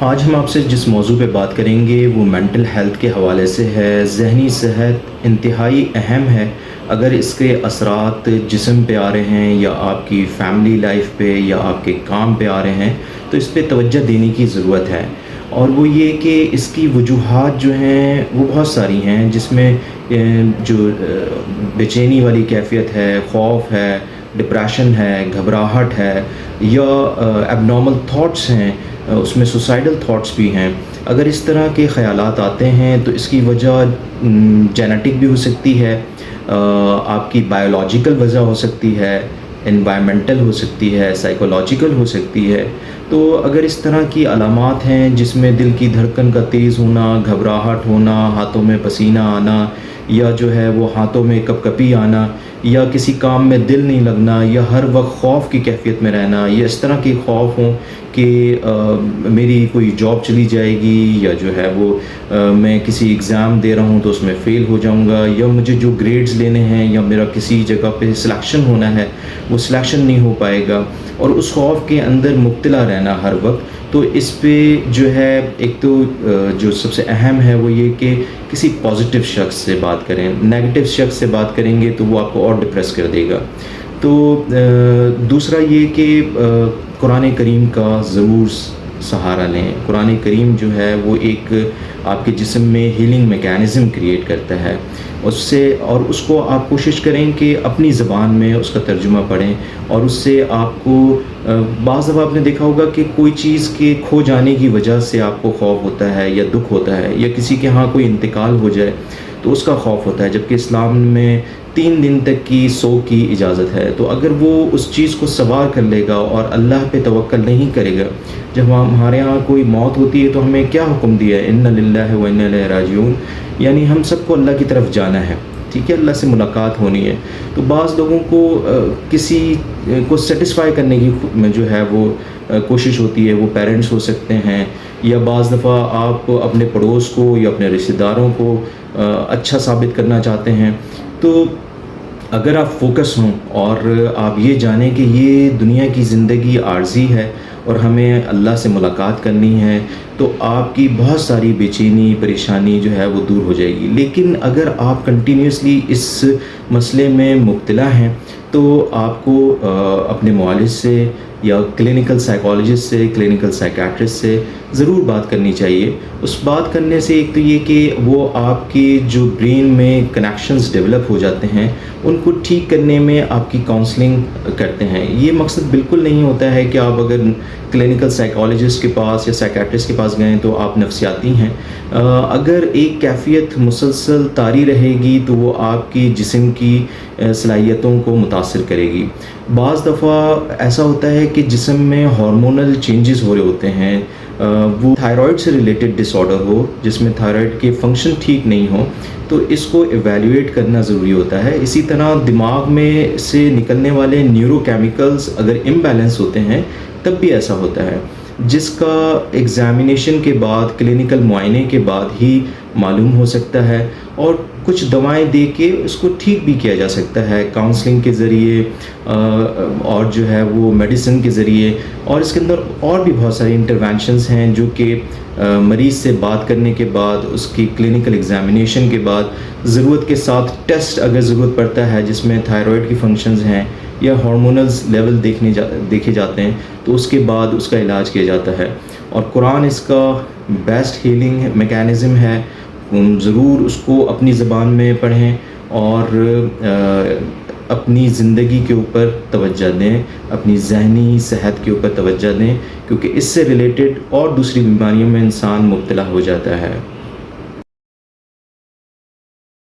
آج ہم آپ سے جس موضوع پہ بات کریں گے وہ مینٹل ہیلتھ کے حوالے سے ہے۔ ذہنی صحت انتہائی اہم ہے۔ اگر اس کے اثرات جسم پہ آ رہے ہیں یا آپ کی فیملی لائف پہ یا آپ کے کام پہ آ رہے ہیں تو اس پہ توجہ دینے کی ضرورت ہے، اور وہ یہ کہ اس کی وجوہات جو ہیں وہ بہت ساری ہیں، جس میں جو بے چینی والی کیفیت ہے، خوف ہے، ڈپریشن ہے، گھبراہٹ ہے، یا ایب نارمل تھاٹس ہیں، اس میں سوسائڈل تھاٹس بھی ہیں۔ اگر اس طرح کے خیالات آتے ہیں تو اس کی وجہ جینیٹک بھی ہو سکتی ہے، آپ کی بایولوجیکل وجہ ہو سکتی ہے، انوائرمنٹل ہو سکتی ہے، سائیکولوجیکل ہو سکتی ہے۔ تو اگر اس طرح کی علامات ہیں جس میں دل کی دھڑکن کا تیز ہونا، گھبراہٹ ہونا، ہاتھوں میں پسینہ آنا، یا جو ہے وہ ہاتھوں میں کپ کپی آنا، یا کسی کام میں دل نہیں لگنا، یا ہر وقت خوف کی کیفیت میں رہنا، یا اس طرح کے خوف ہوں کہ میری کوئی جاب چلی جائے گی، یا جو ہے وہ میں کسی ایگزام دے رہا ہوں تو اس میں فیل ہو جاؤں گا، یا مجھے جو گریڈز لینے ہیں یا میرا کسی جگہ پہ سلیکشن ہونا ہے وہ سلیکشن نہیں ہو پائے گا، اور اس خوف کے اندر مبتلا رہنا ہر وقت۔ تو اس پہ جو ہے ایک تو جو سب سے اہم ہے وہ یہ کہ کسی پازیٹیو شخص سے بات کریں۔ نیگیٹو شخص سے بات کریں گے تو وہ آپ کو اور ڈپریس کر دے گا۔ تو دوسرا یہ کہ قرآن کریم کا ضرور سہارا لیں۔ قرآن کریم جو ہے وہ ایک آپ کے جسم میں ہیلنگ میکینزم کریٹ کرتا ہے، اور اس کو آپ کوشش کریں کہ اپنی زبان میں اس کا ترجمہ پڑھیں، اور اس سے آپ کو بعض دفعہ آپ نے دیکھا ہوگا کہ کوئی چیز کے کھو جانے کی وجہ سے آپ کو خوف ہوتا ہے یا دکھ ہوتا ہے، یا کسی کے ہاں کوئی انتقال ہو جائے تو اس کا خوف ہوتا ہے، جبکہ اسلام میں 3 دن تک کی سو کی اجازت ہے۔ تو اگر وہ اس چیز کو سوار کر لے گا اور اللہ پہ توکل نہیں کرے گا، جب ہمارے ہاں کوئی موت ہوتی ہے تو ہمیں کیا حکم دیا ہے؟ اِنَّ لِلَّهِ وَإِنَّا إِلَيْهِ راجعون، یعنی ہم سب کو اللہ کی طرف جانا ہے، ٹھیک ہے، اللہ سے ملاقات ہونی ہے۔ تو بعض لوگوں کو کسی کو سیٹسفائی کرنے کی جو ہے وہ کوشش ہوتی ہے، وہ پیرنٹس ہو سکتے ہیں، یا بعض دفعہ آپ اپنے پڑوس کو یا اپنے رشتہ داروں کو اچھا ثابت کرنا چاہتے ہیں۔ تو اگر آپ فوکس ہوں اور آپ یہ جانیں کہ یہ دنیا کی زندگی عارضی ہے اور ہمیں اللہ سے ملاقات کرنی ہے، تو آپ کی بہت ساری بے چینی، پریشانی جو ہے وہ دور ہو جائے گی۔ لیکن اگر آپ کنٹینیوسلی اس مسئلے میں مبتلا ہیں تو آپ کو اپنے معالج سے یا کلینکل سائیکالوجسٹ سے، کلینکل سائیکیٹرسٹ سے ضرور بات کرنی چاہیے۔ اس بات کرنے سے ایک تو یہ کہ وہ آپ کی جو برین میں کنیکشنز ڈیولپ ہو جاتے ہیں ان کو ٹھیک کرنے میں آپ کی کاؤنسلنگ کرتے ہیں۔ یہ مقصد بالکل نہیں ہوتا ہے کہ آپ اگر کلینکل سائیکالوجسٹ کے پاس یا سائیکیٹرسٹ کے پاس گئے تو آپ نفسیاتی ہیں۔ اگر ایک کیفیت مسلسل طاری رہے گی تو وہ آپ کی جسم کی صلاحیتوں کو متاثر کرے گی۔ بعض دفعہ ایسا ہوتا ہے کہ جسم میں ہارمونل چینجز ہو رہے ہوتے ہیں، وہ تھائرائڈ سے ریلیٹڈ ڈس آرڈر ہو جس میں تھائرائڈ کے فنکشن ٹھیک نہیں ہو، تو اس کو ایویلیویٹ کرنا ضروری ہوتا ہے۔ اسی طرح دماغ میں سے نکلنے والے نیورو کیمیکلز اگر امبیلنس ہوتے ہیں تب بھی ایسا ہوتا ہے، جس کا ایگزامینیشن کے بعد، کلینکل معائنے کے بعد ہی معلوم ہو سکتا ہے، اور کچھ دوائیں دے کے اس کو ٹھیک بھی کیا جا سکتا ہے کاؤنسلنگ کے ذریعے، اور جو ہے وہ میڈیسن کے ذریعے، اور اس کے اندر اور بھی بہت ساری انٹروینشنز ہیں جو کہ مریض سے بات کرنے کے بعد، اس کی کلینکل ایگزامینیشن کے بعد، ضرورت کے ساتھ ٹیسٹ اگر ضرورت پڑتا ہے جس میں تھائرائڈ کی فنکشنز ہیں یا ہارمونلز لیول دیکھے جاتے ہیں، تو اس کے بعد اس کا علاج کیا جاتا ہے۔ اور قرآن اس کا بیسٹ ہیلنگ میکینزم ہے۔ ضرور اس کو اپنی زبان میں پڑھیں اور اپنی زندگی کے اوپر توجہ دیں، اپنی ذہنی صحت کے اوپر توجہ دیں، کیونکہ اس سے ریلیٹڈ اور دوسری بیماریوں میں انسان مبتلا ہو جاتا ہے۔